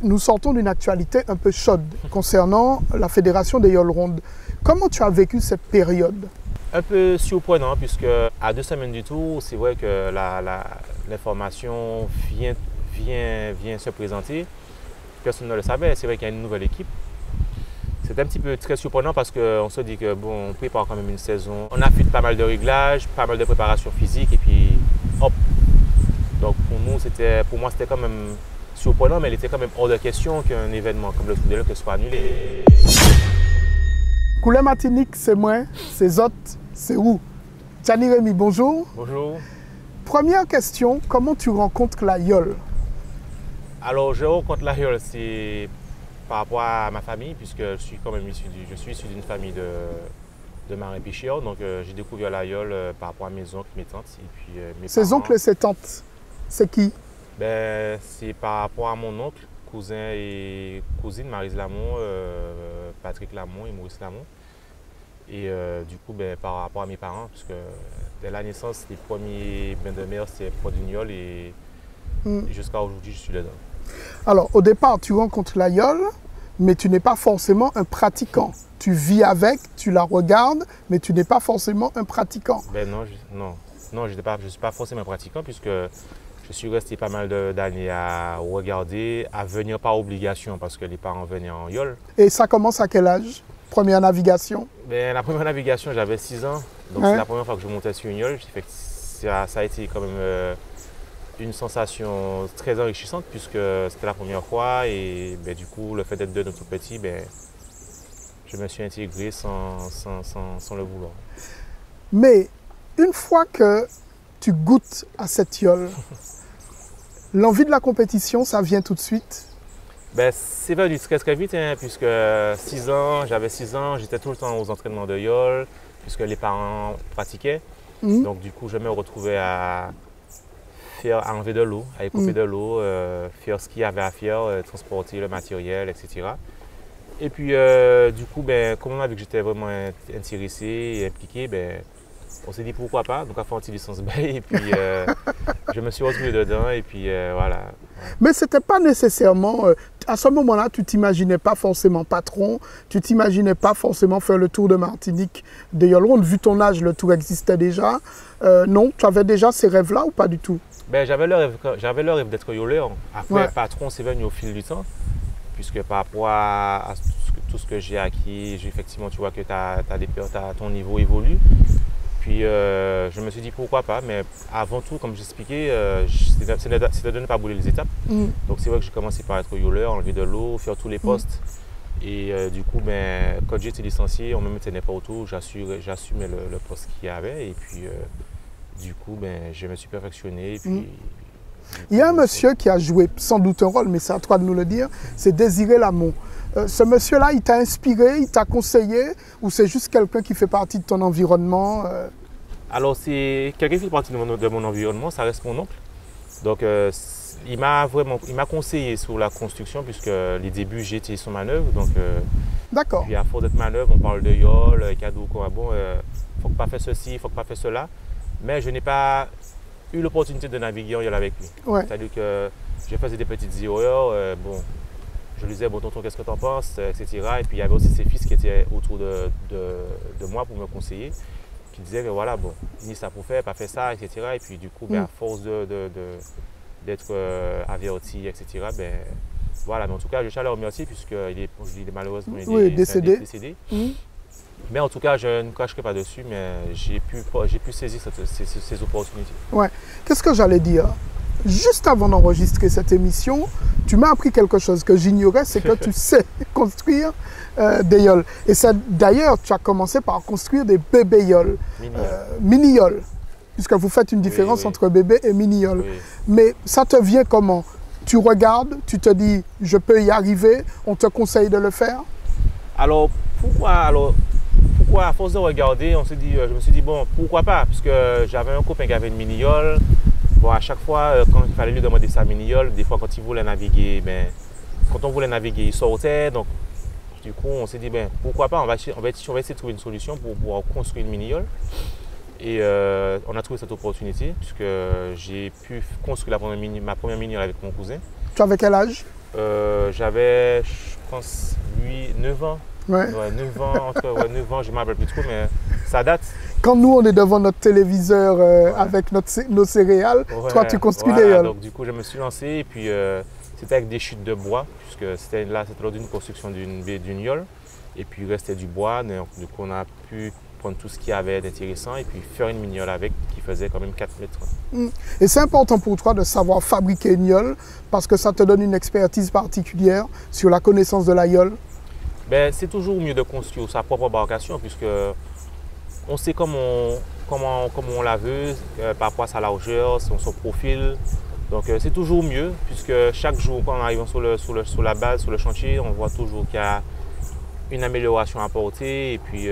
nous sortons d'une actualité un peu chaude concernant la Fédération des Yoles Rondes. Comment tu as vécu cette période? Un peu surprenant, puisque à 2 semaines du tour, c'est vrai que l'information vient se présenter. Personne ne le savait, c'est vrai qu'il y a une nouvelle équipe. C'est un petit peu très surprenant parce qu'on se dit que bon, on prépare quand même une saison. On a fait pas mal de réglages, pas mal de préparation physique et puis hop. Donc pour moi c'était quand même surprenant, mais il était quand même hors de question qu'un événement comme le Tour des Yoles soit annulé. Coulée Martinique, c'est moi, c'est Zot, c'est où? Gianni Rémy, bonjour. Bonjour. Première question, comment tu rencontres la Yole? Alors je rencontre la Yole, c'est par rapport à ma famille, puisque je suis quand même issu d'une famille de marins pêcheurs. Donc j'ai découvert la Yole par rapport à mes oncles, mes tantes et puis mes Ces parents. oncles et ces tantes, c'est qui? C'est par rapport à mon oncle, cousin et cousine, Maryse Lamont, Patrick Lamont et Maurice Lamont. Et du coup, par rapport à mes parents, puisque dès la naissance, les premiers bains de mer, c'était près d'une Yole et jusqu'à aujourd'hui, je suis dedans. Alors, au départ, tu rencontres la Yole, mais tu n'es pas forcément un pratiquant. Tu vis avec, tu la regardes, mais tu n'es pas forcément un pratiquant. Non, je ne suis pas forcément un pratiquant, puisque je suis resté pas mal d'années à regarder, à venir par obligation, parce que les parents venaient en Yole. Et ça commence à quel âge? Première navigation? La première navigation, j'avais 6 ans. Donc c'est la première fois que je montais sur une Yole. Ça a été quand même une sensation très enrichissante, puisque c'était la première fois. Et du coup, le fait d'être de tout petit, je me suis intégré sans le vouloir. Mais une fois que tu goûtes à cette Yole, l'envie de la compétition, ça vient tout de suite? C'est venu très vite, hein, puisque j'avais 6 ans, j'étais tout le temps aux entraînements de Yole, puisque les parents pratiquaient. Donc du coup, je me retrouvais à enlever de l'eau, à écouper de l'eau, faire ce qu'il y avait à faire, transporter le matériel, etc. Et puis du coup, comme on a vu que j'étais vraiment intéressé et impliqué, on s'est dit pourquoi pas, donc on a fait une petite licence B et puis je me suis retrouvé dedans et puis voilà. Mais ce n'était pas nécessairement, à ce moment-là, tu ne t'imaginais pas forcément patron, tu ne t'imaginais pas forcément faire le tour de Martinique des Yoles Rondes. Vu ton âge, le tour existait déjà. Non, tu avais déjà ces rêves-là ou pas du tout? J'avais le rêve d'être yoleur. Après, patron, c'est venu au fil du temps, puisque par rapport à tout ce que j'ai acquis, effectivement, tu vois que ton niveau évolue. Puis je me suis dit pourquoi pas, mais avant tout, comme j'expliquais, c'était de ne pas brûler les étapes. Donc c'est vrai que j'ai commencé par être yoleur, enlever de l'eau, faire tous les postes. Et du coup, quand j'ai été licencié, on ne me mettait n'importe où, j'assumais le poste qu'il y avait. Et puis du coup, je me suis perfectionné. Et puis, il y a un monsieur qui a joué sans doute un rôle, mais c'est à toi de nous le dire, c'est Désiré Lamont. Ce monsieur-là, il t'a inspiré, il t'a conseillé, ou c'est juste quelqu'un qui fait partie de ton environnement? Alors, c'est quelqu'un qui fait partie de mon environnement, ça reste mon oncle. Donc, il m'a conseillé sur la construction, puisque les débuts, j'ai été sur manœuvre. Donc, d'accord. Puis à force d'être manœuvre, on parle de Yole, cadeau, quoi. Bon, faut pas faire ceci, faut pas faire cela. Mais je n'ai pas eu l'opportunité de naviguer en Yole avec lui. C'est-à-dire que je faisais des petites erreurs. Je lui disais, bon, tonton, qu'est-ce que tu en penses, etc. Et puis il y avait aussi ses fils qui étaient autour de moi pour me conseiller, qui disaient que voilà, bon, ni ça pour faire, pas faire ça, etc. Et puis du coup, à force d'être averti, etc., voilà. Mais en tout cas, je tiens à le remercier, puisqu'il est malheureusement décédé. Mais en tout cas, je ne cracherai pas dessus, mais j'ai pu saisir ces opportunités. Ouais. Qu'est-ce que j'allais dire? Juste avant d'enregistrer cette émission, tu m'as appris quelque chose que j'ignorais, c'est que tu sais construire des yoles. Et d'ailleurs, tu as commencé par construire des bébés yoles, mini-yoles, puisque vous faites une différence entre bébé et mini-yoles. Oui. Mais ça te vient comment? Tu regardes, tu te dis, je peux y arriver, on te conseille de le faire? Alors, pourquoi à force de regarder, je me suis dit, bon, pourquoi pas? Puisque j'avais un copain qui avait une mini-yole. Bon, à chaque fois, quand il fallait lui demander sa mini-yole, des fois quand il voulait naviguer, quand on voulait naviguer, il sortait. Donc, du coup, on s'est dit, pourquoi pas, on va essayer de trouver une solution pour pouvoir construire une mini-yole. Et on a trouvé cette opportunité, puisque j'ai pu construire ma première mini-yole avec mon cousin. Tu avais quel âge? J'avais, je pense, 9 ans. Ouais. Ouais, 9 ans, entre 9 ans, je ne me rappelle plus trop, mais ça date. Quand nous, on est devant notre téléviseur avec nos céréales, toi, tu construis des yoles. Donc, du coup, je me suis lancé et puis c'était avec des chutes de bois, puisque c'était lors d'une construction d'une yole. Et puis, il restait du bois. Donc, du coup, on a pu prendre tout ce qu'il y avait d'intéressant et puis faire une mini-yole avec qui faisait quand même 4 mètres. Et c'est important pour toi de savoir fabriquer une yole parce que ça te donne une expertise particulière sur la connaissance de la yole. Ben, c'est toujours mieux de construire sa propre embarcation puisque on sait comment on la veut, par rapport à sa largeur, son profil. Donc c'est toujours mieux puisque chaque jour quand on arrive sur la base, sur le chantier, on voit toujours qu'il y a une amélioration à apporter et puis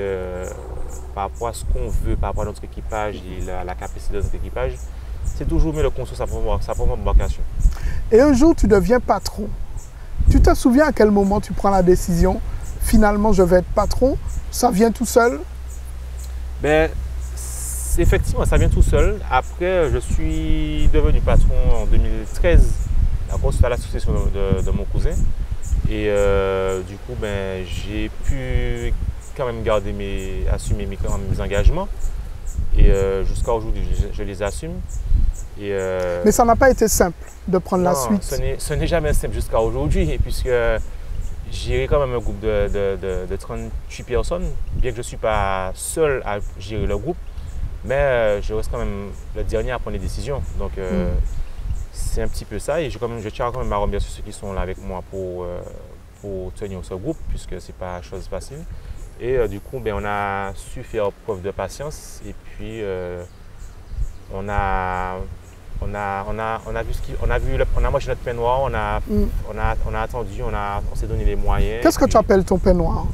par rapport à ce qu'on veut, par rapport à notre équipage et la capacité de notre équipage, c'est toujours mieux de construire sa propre embarcation. Et un jour, tu deviens patron. Tu te souviens à quel moment tu prends la décision, finalement, je vais être patron? Ça vient tout seul? Ben, effectivement, ça vient tout seul. Après, je suis devenu patron en 2013, suite à la succession de mon cousin. Et du coup, ben, j'ai pu quand même assumer mes engagements. Et jusqu'à aujourd'hui, je les assume. Et, mais ça n'a pas été simple de prendre la suite. Ce n'est jamais simple jusqu'à aujourd'hui, puisque j'ai quand même un groupe de 38 personnes, bien que je ne suis pas seul à gérer le groupe, mais je reste quand même le dernier à prendre les décisions. Donc c'est un petit peu ça et je tiens quand même à remercier ceux qui sont là avec moi pour tenir ce groupe, puisque ce n'est pas chose facile. Et du coup, ben, on a su faire preuve de patience et puis on a mangé notre pain noir, on a attendu, on s'est donné les moyens. Qu'est-ce que tu appelles ton pain noir?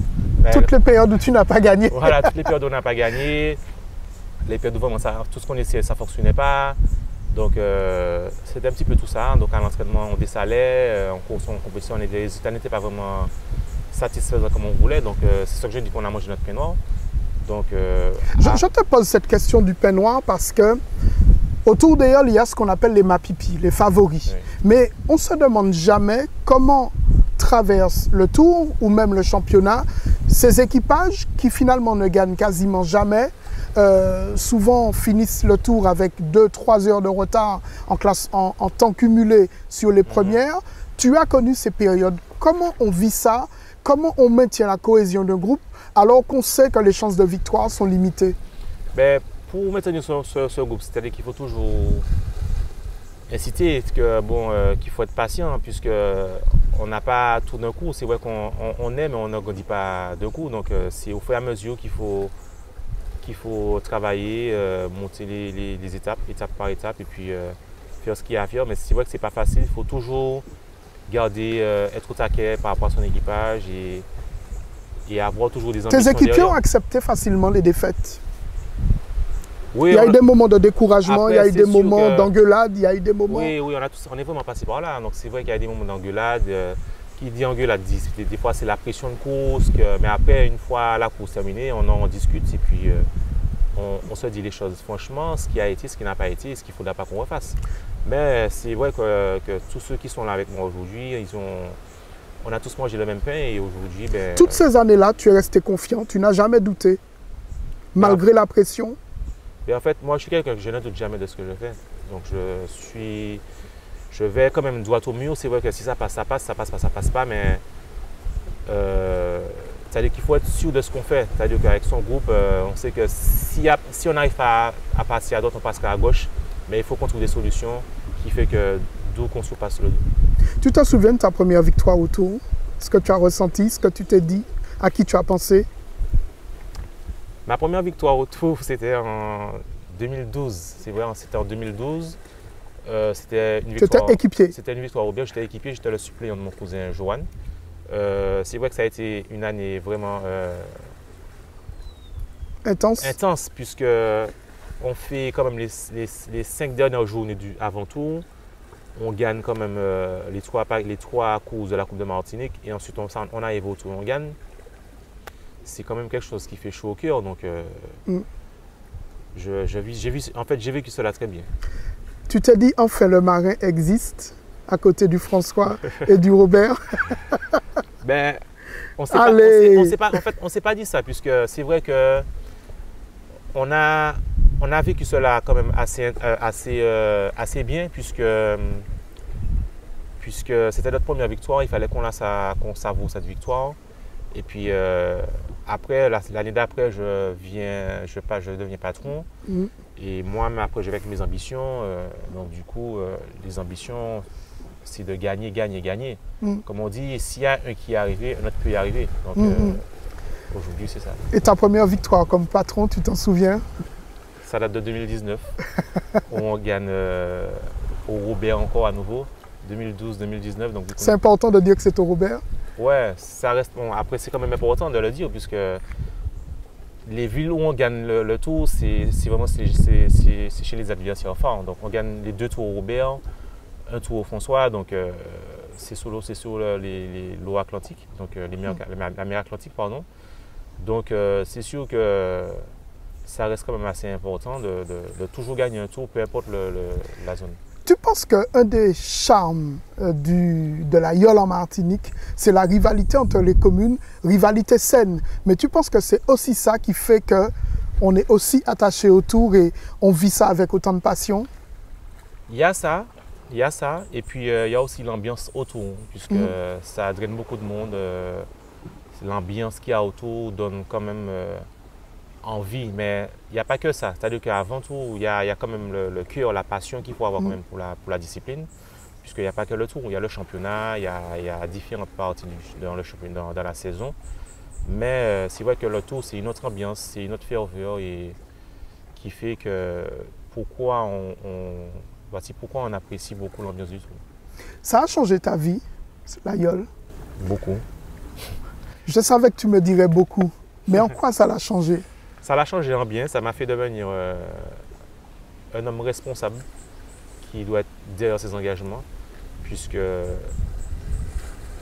Toutes les périodes où tu n'as pas gagné. Voilà, toutes les périodes où on n'a pas gagné. Les périodes où vraiment tout ce qu'on essayait, ça ne fonctionnait pas. Donc c'était un petit peu tout ça. Donc à l'entraînement, on dessalait, en course, en compétition, les résultats n'étaient pas vraiment satisfaisants comme on voulait. Donc c'est ça que je dis qu'on a mangé notre pain noir. Donc, je te pose cette question du pain noir parce que autour des yoles, il y a ce qu'on appelle les mapipis, les favoris. Oui. Mais on ne se demande jamais comment traverse le Tour ou même le championnat ces équipages qui finalement ne gagnent quasiment jamais. Souvent finissent le Tour avec 2-3 heures de retard en temps cumulé sur les premières. Tu as connu ces périodes. Comment on vit ça? Comment on maintient la cohésion d'un groupe alors qu'on sait que les chances de victoire sont limitées? Ben, pour maintenir ce groupe, c'est-à-dire qu'il faut toujours inciter qu'il faut être patient, puisque on n'a pas tout d'un coup. C'est vrai qu'on aime, mais on ne grandit pas d'un coup. Donc c'est au fur et à mesure qu'il faut travailler, monter les étapes par étape, et puis faire ce qu'il y a à faire. Mais c'est vrai que ce n'est pas facile. Il faut toujours garder, être au taquet par rapport à son équipage et avoir toujours des ambitions. Tes équipiers ont accepté facilement les défaites? Oui, il y a eu des moments de découragement, il y a eu des moments d'engueulade, il y a eu des moments… Oui, on est vraiment passé par là. Donc c'est vrai qu'il y a des moments d'engueulade. Qui dit engueulade dit des fois c'est la pression de course, mais après, une fois la course terminée, on en discute et puis on se dit les choses franchement, ce qui a été, ce qui n'a pas été, ce qu'il ne faudra pas qu'on refasse. Mais c'est vrai que tous ceux qui sont là avec moi aujourd'hui, on a tous mangé le même pain et aujourd'hui… Ben, toutes ces années-là, tu es resté confiant, tu n'as jamais douté, malgré la pression? Et en fait, moi, je suis quelqu'un que je ne doute jamais de ce que je fais. Donc, je vais quand même droit au mur. C'est vrai que si ça passe, ça passe, ça passe pas, ça passe pas. Mais c'est-à-dire qu'il faut être sûr de ce qu'on fait. C'est-à-dire qu'avec son groupe, on sait que si on n'arrive pas à passer à droite, on passera à gauche. Mais il faut qu'on trouve des solutions qui fait que d'où qu'on se passe le dos. Tu te souviens de ta première victoire au Tour? Ce que tu as ressenti, ce que tu t'es dit, à qui tu as pensé? Ma première victoire au Tour, c'était en 2012. C'est vrai, c'était en 2012. C'était une victoire. Tu étais équipier? C'était une victoire au bien. J'étais équipier, j'étais le suppléant de mon cousin Johan. C'est vrai que ça a été une année vraiment intense, puisque on fait quand même les 5 dernières journées du avant-tour. On gagne quand même les trois courses de la Coupe de Martinique et ensuite on arrive au Tour, on gagne. C'est quand même quelque chose qui fait chaud au cœur. Donc, j'ai vécu cela très bien. Tu t'es dit, enfin, le marin existe. à côté du François et du Robert? Ben, on s'est pas dit ça, puisque c'est vrai que on a vécu cela quand même assez bien, puisque c'était notre première victoire. Il fallait qu'on savoure cette victoire. Et puis après, l'année d'après, je deviens patron. Et moi, après, je vais avec mes ambitions. Donc du coup, les ambitions, c'est de gagner, gagner, gagner. Comme on dit, s'il y a un qui est arrivé, un autre peut y arriver. Donc aujourd'hui, c'est ça. Et ta première victoire comme patron, tu t'en souviens? Ça date de 2019, où on gagne au Robert encore à nouveau, 2012-2019. C'est important de dire que c'est au Robert? Ouais, ça reste. Bon, après, c'est quand même important de le dire, puisque les villes où on gagne le tour, c'est vraiment chez les adversaires forts. Donc on gagne les 2 tours au Robert, un tour au François, donc c'est sur l'eau Atlantique, donc la mer Atlantique, pardon. Donc c'est sûr que ça reste quand même assez important de toujours gagner un tour, peu importe la zone. Tu penses qu'un des charmes de la Yole en Martinique, c'est la rivalité entre les communes, rivalité saine. Mais tu penses que c'est aussi ça qui fait qu'on est aussi attaché au tour et on vit ça avec autant de passion? Il y a ça, et puis il y a aussi l'ambiance autour, puisque ça draine beaucoup de monde. L'ambiance qu'il y a autour donne quand même envie, mais il n'y a pas que ça. C'est-à-dire qu'avant tout, il y a quand même le cœur, la passion qu'il faut avoir quand même pour la discipline, puisqu'il n'y a pas que le tour. Il y a le championnat, il y a différentes parties dans la saison. Mais c'est vrai que le tour, c'est une autre ambiance, c'est une autre ferveur et qui fait que pourquoi on apprécie beaucoup l'ambiance du tour. Ça a changé ta vie, la Yole? Beaucoup. Je savais que tu me dirais beaucoup, mais en quoi ça l'a changé? Ça l'a changé en bien, ça m'a fait devenir un homme responsable qui doit être derrière ses engagements, puisque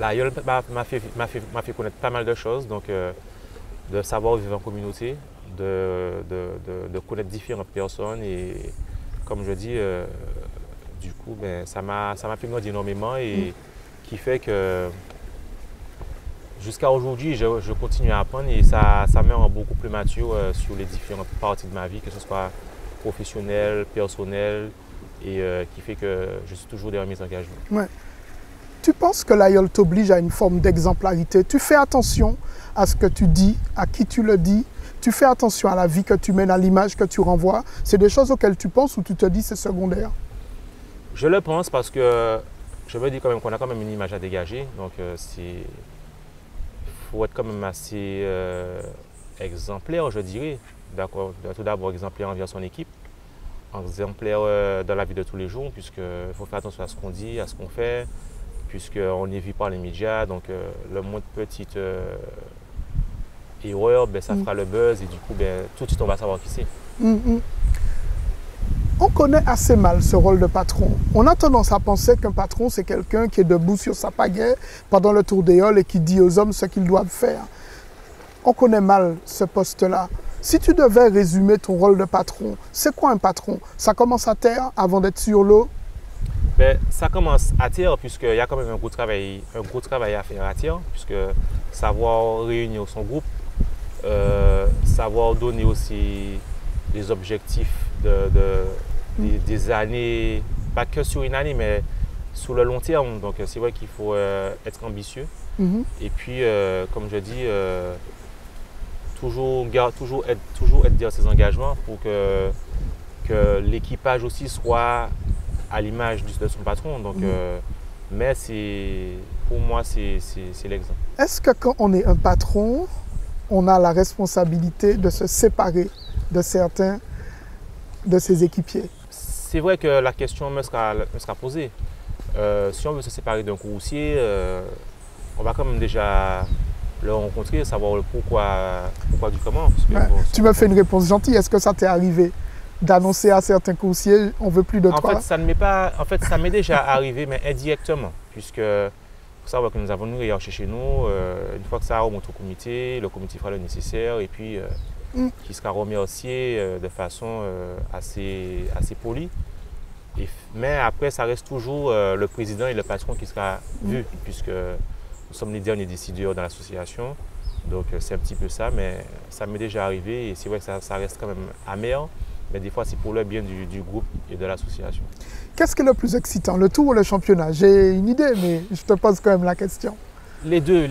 la Yole m'a fait connaître pas mal de choses, donc de savoir vivre en communauté, de connaître différentes personnes et comme je dis, du coup, ça m'a fait grandir énormément et qui fait que jusqu'à aujourd'hui, je continue à apprendre et ça me rend beaucoup plus mature sur les différentes parties de ma vie, que ce soit professionnel, personnel, et qui fait que je suis toujours derrière mes engagements. Ouais. Tu penses que la Yole t'oblige à une forme d'exemplarité? Tu fais attention à ce que tu dis, à qui tu le dis? Tu fais attention à la vie que tu mènes, à l'image que tu renvoies? C'est des choses auxquelles tu penses ou tu te dis c'est secondaire? Je le pense parce que je me dis quand même qu'on a quand même une image à dégager. Donc il faut être quand même assez exemplaire, je dirais. D'accord. Tout d'abord exemplaire envers son équipe, exemplaire dans la vie de tous les jours, puisqu'il faut faire attention à ce qu'on dit, à ce qu'on fait, puisqu'on est vu par les médias. Donc le moins de petites erreurs, ça fera le buzz et du coup, tout de suite on va savoir qui c'est. On connaît assez mal ce rôle de patron. On a tendance à penser qu'un patron, c'est quelqu'un qui est debout sur sa pagaie pendant le tour des Yoles et qui dit aux hommes ce qu'ils doivent faire. On connaît mal ce poste-là. Si tu devais résumer ton rôle de patron, c'est quoi un patron? Ça commence à terre avant d'être sur l'eau? Ça commence à terre puisqu'il y a quand même un gros travail à faire à terre, puisque savoir réunir son groupe, savoir donner aussi des objectifs des années, pas que sur une année, mais sur le long terme. Donc c'est vrai qu'il faut être ambitieux. Et puis, comme je dis, toujours être derrière ses engagements pour que l'équipage aussi soit à l'image de son patron. Donc, mais pour moi, c'est l'exemple. Est-ce que quand on est un patron, on a la responsabilité de se séparer de certains de ses équipiers? C'est vrai que la question me sera posée. Si on veut se séparer d'un coursier, on va quand même déjà le rencontrer, savoir le pourquoi du comment. Tu me fais une réponse gentille. Est-ce que ça t'est arrivé d'annoncer à certains coursiers on veut plus de toi? Ça m'est déjà arrivé, mais indirectement, puisque faut savoir que nous avons une hiérarchie chez nous. Une fois que ça remonte au comité, le comité fera le nécessaire et puis qui sera remercié de façon assez polie. Mais après, ça reste toujours le président et le patron qui sera vu, puisque nous sommes les derniers décideurs dans l'association. Donc c'est un petit peu ça, mais ça m'est déjà arrivé et c'est vrai que ça reste quand même amer, mais des fois c'est pour le bien du groupe et de l'association. Qu'est-ce qui est le plus excitant, le tour ou le championnat? J'ai une idée, mais je te pose quand même la question. Les deux.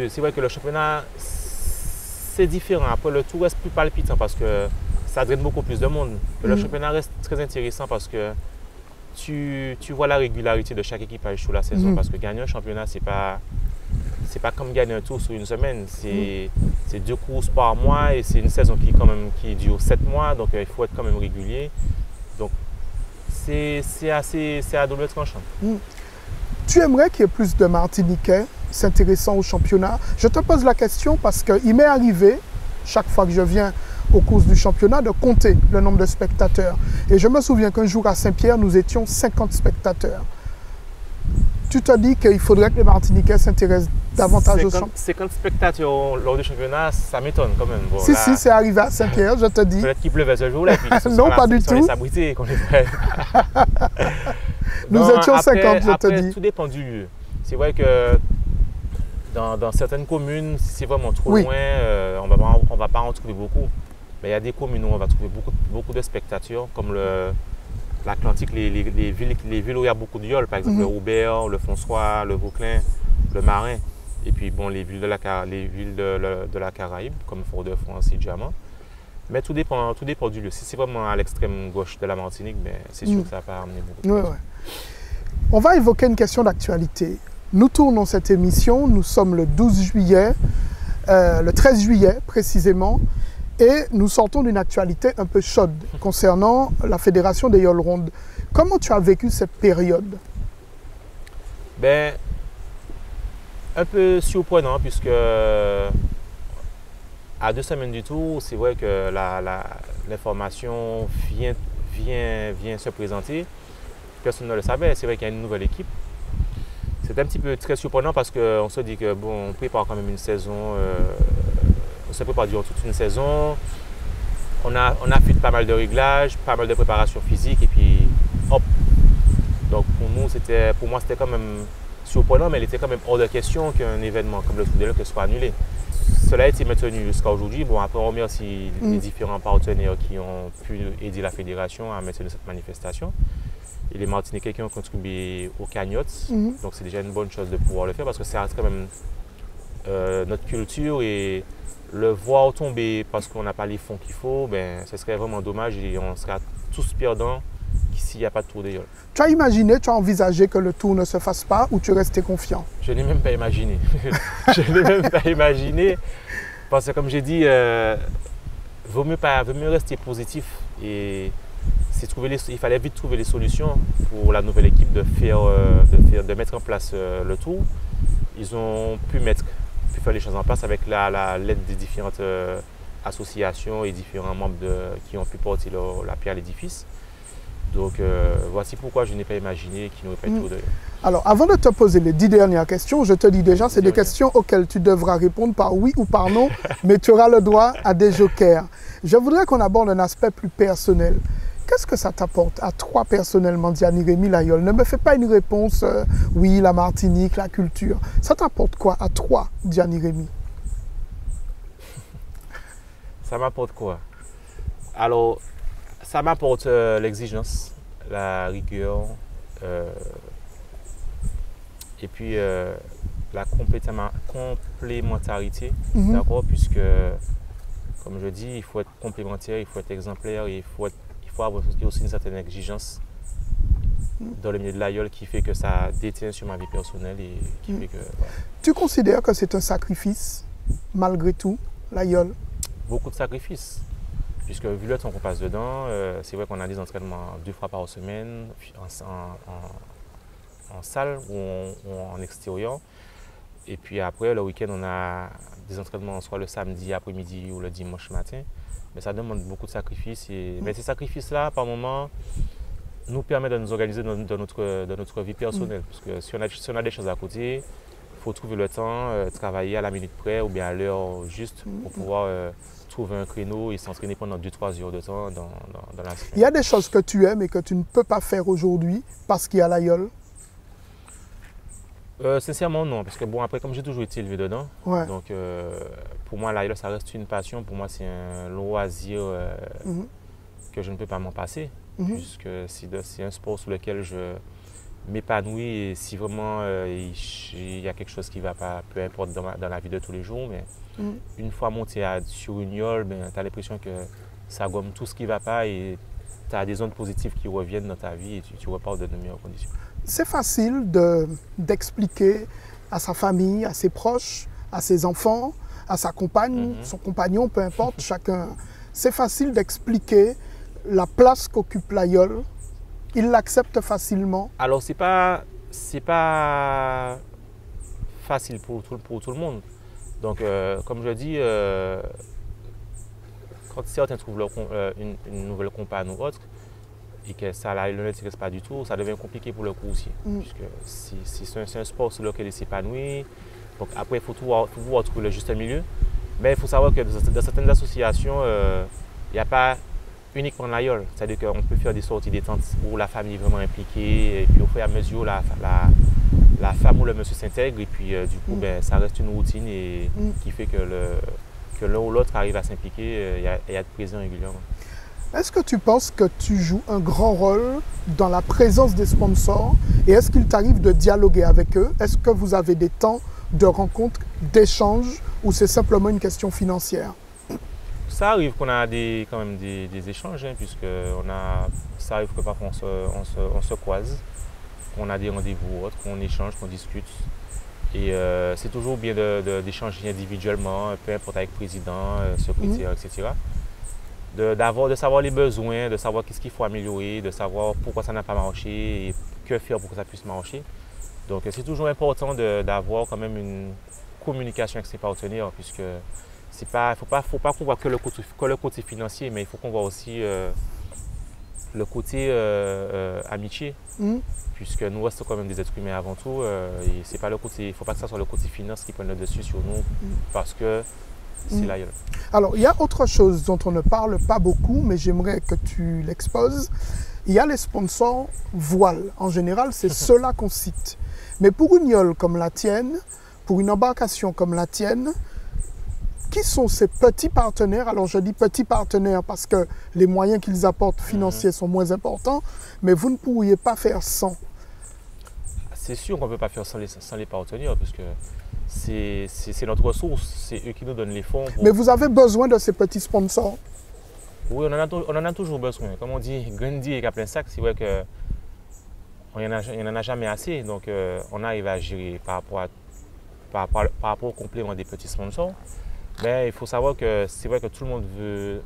C'est vrai que le championnat, c'est différent. Après, le tour reste plus palpitant parce que ça draine beaucoup plus de monde. Le championnat reste très intéressant parce que tu vois la régularité de chaque équipage sur la saison. Parce que gagner un championnat, c'est pas comme gagner un tour sur une semaine. C'est 2 courses par mois et c'est une saison qui dure 7 mois. Donc, il faut être quand même régulier. Donc, c'est à double tranchant. Tu aimerais qu'il y ait plus de Martiniquais s'intéressant au championnat? Je te pose la question parce qu'il m'est arrivé, chaque fois que je viens aux courses du championnat, de compter le nombre de spectateurs. Et je me souviens qu'un jour à Saint-Pierre, nous étions 50 spectateurs. Tu te dis qu'il faudrait que les Martiniquais s'intéressent davantage au championnat? 50 spectateurs lors du championnat, ça m'étonne quand même. Bon, si, c'est arrivé à Saint-Pierre, je te dis. Peut-être qu'il pleuvait ce jour-là. Non, pas du tout. Nous étions 50, je te dis. Tout dépend du lieu. C'est vrai que dans certaines communes, si c'est vraiment trop loin, on ne va pas en trouver beaucoup. Mais il y a des communes où on va trouver beaucoup de spectateurs, comme l'Atlantique, les villes où il y a beaucoup de yoles, par exemple le Robert, le François, le Vauclin, le Marin. Et puis bon, les villes de la Caraïbe, comme Fort-de-France et Diamant. Mais tout dépend du lieu. Si c'est vraiment à l'extrême gauche de la Martinique, c'est sûr que ça va pas amener beaucoup de choses. On va évoquer une question d'actualité. Nous tournons cette émission, nous sommes le 12 juillet, le 13 juillet précisément, et nous sortons d'une actualité un peu chaude concernant la Fédération des Yoles Rondes. Comment tu as vécu cette période? Un peu surprenant, puisque à 2 semaines du tour, c'est vrai que l'information vient se présenter. Personne ne le savait, c'est vrai qu'il y a une nouvelle équipe. C'est un petit peu très surprenant parce qu'on se dit que bon, on prépare quand même une saison, on se prépare durant toute une saison. On a fait pas mal de réglages, pas mal de préparation physique et puis hop. Donc pour moi c'était quand même surprenant, mais il était quand même hors de question qu'un événement comme le Tour des Yoles soit annulé. Cela a été maintenu jusqu'à aujourd'hui. Bon, après on remercie les différents partenaires qui ont pu aider la fédération à maintenir cette manifestation. Et les Martiniquais qui ont contribué aux cagnottes. Donc c'est déjà une bonne chose de pouvoir le faire parce que ça reste quand même notre culture et le voir tomber parce qu'on n'a pas les fonds qu'il faut, ce serait vraiment dommage et on sera tous perdants s'il n'y a pas de Tour des Yoles. Tu as imaginé, tu as envisagé que le tour ne se fasse pas ou tu restais confiant? Je n'ai même pas imaginé. Je n'ai même pas imaginé parce que comme j'ai dit, vaut mieux rester positif et il fallait vite trouver les solutions pour la nouvelle équipe de mettre en place le tour. Ils ont pu faire les choses en place avec l'aide des différentes associations et différents membres qui ont pu porter la pierre à l'édifice. Donc voici pourquoi je n'ai pas imaginé qu'il n'y aurait pas de Tour des Yoles. Alors avant de te poser les 10 dernières questions, je te dis déjà, c'est des questions auxquelles tu devras répondre par oui ou par non, mais tu auras le droit à des jokers. Je voudrais qu'on aborde un aspect plus personnel. Qu'est-ce que ça t'apporte à toi personnellement, Gianni Rémy Layol? Ne me fais pas une réponse oui, la Martinique, la culture. Ça t'apporte quoi à toi, Gianni Rémy? Ça m'apporte quoi? Alors, ça m'apporte l'exigence, la rigueur et puis la complémentarité, d'accord? Puisque, comme je dis, il faut être complémentaire, il faut être exemplaire et il faut avoir aussi une certaine exigence dans le milieu de l'Ayol qui fait que ça détient sur ma vie personnelle et qui fait que... Voilà. Tu considères que c'est un sacrifice, malgré tout, l'Ayol? Beaucoup de sacrifices, puisque vu le temps qu'on passe dedans, c'est vrai qu'on a des entraînements 2 fois par semaine en salle ou en extérieur. Et puis après, le week-end, on a des entraînements soit le samedi après-midi ou le dimanche matin. Mais ça demande beaucoup de sacrifices. Mais ces sacrifices-là, par moments, nous permettent de nous organiser dans notre vie personnelle. Parce que si on a des choses à côté, il faut trouver le temps, travailler à la minute près ou bien à l'heure juste pour pouvoir trouver un créneau et s'entraîner pendant 2-3 heures de temps dans la semaine. Il y a des choses que tu aimes et que tu ne peux pas faire aujourd'hui parce qu'il y a l'aïeul? Sincèrement, non. Parce que bon, après, comme j'ai toujours été élevé dedans, donc pour moi, l'aïeul, ça reste une passion. Pour moi, c'est un loisir que je ne peux pas m'en passer. Puisque c'est un sport sur lequel je m'épanouis. Et si vraiment il y a quelque chose qui ne va pas, peu importe dans la vie de tous les jours, mais une fois monté sur une yole, ben, tu as l'impression que ça gomme tout ce qui ne va pas et tu as des ondes positives qui reviennent dans ta vie et tu repars de meilleures conditions. C'est facile d'expliquer à sa famille, à ses proches, à ses enfants, à sa compagne, son compagnon, peu importe, chacun. C'est facile d'expliquer la place qu'occupe l'aïeul. Il l'accepte facilement. Alors, c'est pas facile pour tout le monde. Donc, comme je dis, quand certains trouvent une nouvelle compagne ou autre, et que ça ne l'intéresse pas du tout, ça devient compliqué pour le coup aussi. Puisque c'est un sport sur lequel il s'épanouit. Donc après, il faut pouvoir trouver le juste milieu. Mais il faut savoir que dans certaines associations, il n'y a pas uniquement l'aïeul. C'est-à-dire qu'on peut faire des sorties détentes où la famille est vraiment impliquée. Et puis au fur et à mesure, la femme ou le monsieur s'intègre. Et puis du coup, ben, ça reste une routine et qui fait que l'un ou l'autre arrive à s'impliquer et à être présent régulièrement. Est-ce que tu penses que tu joues un grand rôle dans la présence des sponsors et est-ce qu'il t'arrive de dialoguer avec eux? Est-ce que vous avez des temps de rencontre, d'échange ou c'est simplement une question financière? Ça arrive qu'on a quand même des échanges, hein, puisque ça arrive que parfois on se croise, qu'on a des rendez-vous ou autres, qu'on échange, qu'on discute. Et c'est toujours bien d'échanger individuellement, peu importe avec le président, secrétaire, etc. De savoir les besoins, de savoir qu'est-ce qu'il faut améliorer, de savoir pourquoi ça n'a pas marché et que faire pour que ça puisse marcher. Donc c'est toujours important d'avoir quand même une communication avec ses partenaires puisque il ne faut pas qu'on voit que le côté financier, mais il faut qu'on voit aussi le côté amitié. Puisque nous restons quand même des êtres humains avant tout. Et c'est pas il ne faut pas que ça soit le côté finance qui prenne le dessus sur nous parce que c'est l'aïeul. Alors, il y a autre chose dont on ne parle pas beaucoup, mais j'aimerais que tu l'exposes. Il y a les sponsors voiles. En général, c'est ceux-là qu'on cite. Mais pour une yole comme la tienne, pour une embarcation comme la tienne, qui sont ces petits partenaires? Alors, je dis petits partenaires parce que les moyens qu'ils apportent financiers sont moins importants, mais vous ne pourriez pas faire sans. C'est sûr qu'on ne peut pas faire sans les partenaires, puisque c'est notre ressource, c'est eux qui nous donnent les fonds. Mais vous avez besoin de ces petits sponsors? Oui, on en a toujours besoin. Comme on dit, Gandhi et plein sac, c'est vrai qu'il n'y en a jamais assez. Donc, on arrive à gérer par rapport au complément des petits sponsors. Mais il faut savoir que c'est vrai que tout le monde veut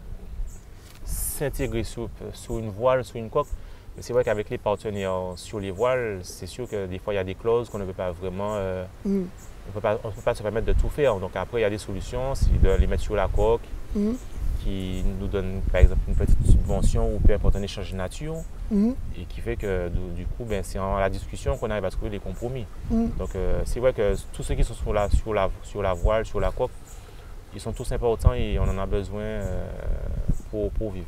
s'intégrer sur une voile, sur une coque. Mais c'est vrai qu'avec les partenaires sur les voiles, c'est sûr que des fois, il y a des clauses qu'on ne peut pas vraiment... On ne peut pas se permettre de tout faire. Donc après, il y a des solutions, c'est de les mettre sur la coque, qui nous donne par exemple une petite subvention ou peu importe un échange de nature, et qui fait que du coup, ben, c'est en la discussion qu'on arrive à trouver des compromis. Donc c'est vrai que tous ceux qui sont sur la voile, sur la coque, ils sont tous importants et on en a besoin pour vivre.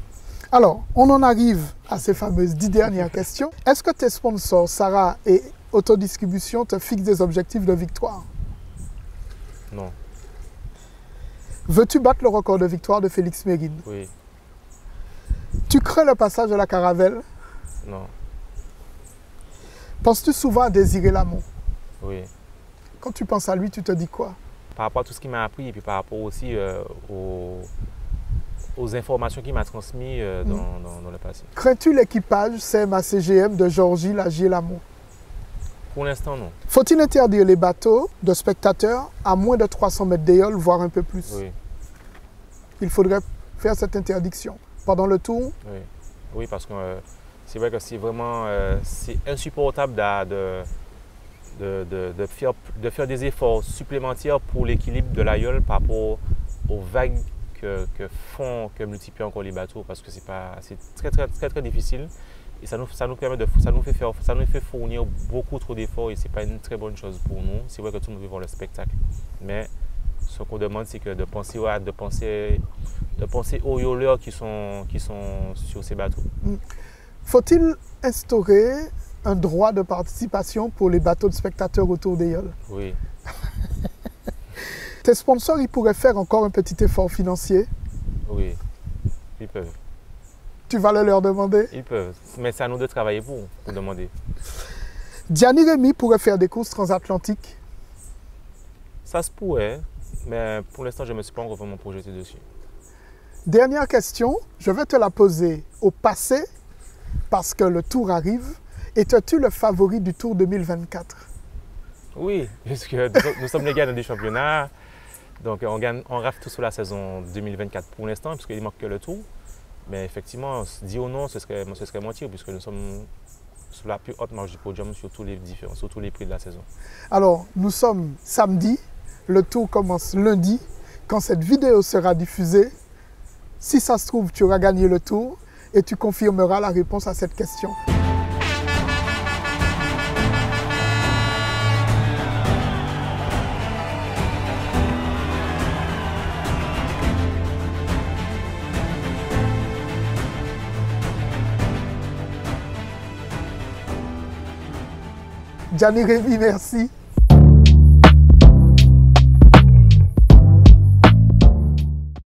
Alors, on en arrive à ces fameuses 10 dernières questions. Est-ce que tes sponsors, Sarah et Autodistribution, te fixent des objectifs de victoire? Non. Veux-tu battre le record de victoire de Félix Mérine? Oui. Tu crains le passage de la caravelle? Non. Penses-tu souvent à Désiré Lamont? Oui. Quand tu penses à lui, tu te dis quoi? Par rapport à tout ce qu'il m'a appris et puis par rapport aussi aux informations qu'il m'a transmises dans le passé. Crains-tu l'équipage CMA-CGM de Georgie Lagier-Lamont? Pour l'instant, non. Faut-il interdire les bateaux de spectateurs à moins de 300 mètres d'éole, voire un peu plus? Oui. Il faudrait faire cette interdiction. Pendant le tour? Oui, oui, parce que c'est vrai que c'est vraiment c'est insupportable de faire des efforts supplémentaires pour l'équilibre de l'aïeul par rapport aux vagues que multiplient encore les bateaux, parce que c'est très difficile. Et ça nous fait fournir beaucoup trop d'efforts et ce n'est pas une très bonne chose pour nous. C'est vrai que tout le monde veut voir le spectacle. Mais ce qu'on demande, c'est que de penser aux yoleurs qui sont sur ces bateaux. Faut-il instaurer un droit de participation pour les bateaux de spectateurs autour des yoles? Oui. Tes sponsors, ils pourraient faire encore un petit effort financier? Oui, ils peuvent. Tu vas le leur demander? Ils peuvent, mais c'est à nous de travailler pour demander. Gianni Remy pourrait faire des courses transatlantiques? Ça se pourrait, mais pour l'instant, je ne me suis pas encore vraiment projeté dessus. Dernière question, je vais te la poser au passé, parce que le Tour arrive. Es-tu le favori du Tour 2024? Oui, puisque nous sommes les gagnants du championnat. Donc, on rafle tout sur la saison 2024 pour l'instant, puisqu'il ne manque que le Tour. Mais effectivement, dire ou non, ce serait mentir, puisque nous sommes sur la plus haute marge du podium sur tous les prix de la saison. Alors, nous sommes samedi, le Tour commence lundi. Quand cette vidéo sera diffusée, si ça se trouve, tu auras gagné le Tour et tu confirmeras la réponse à cette question. Gianni Remy, merci.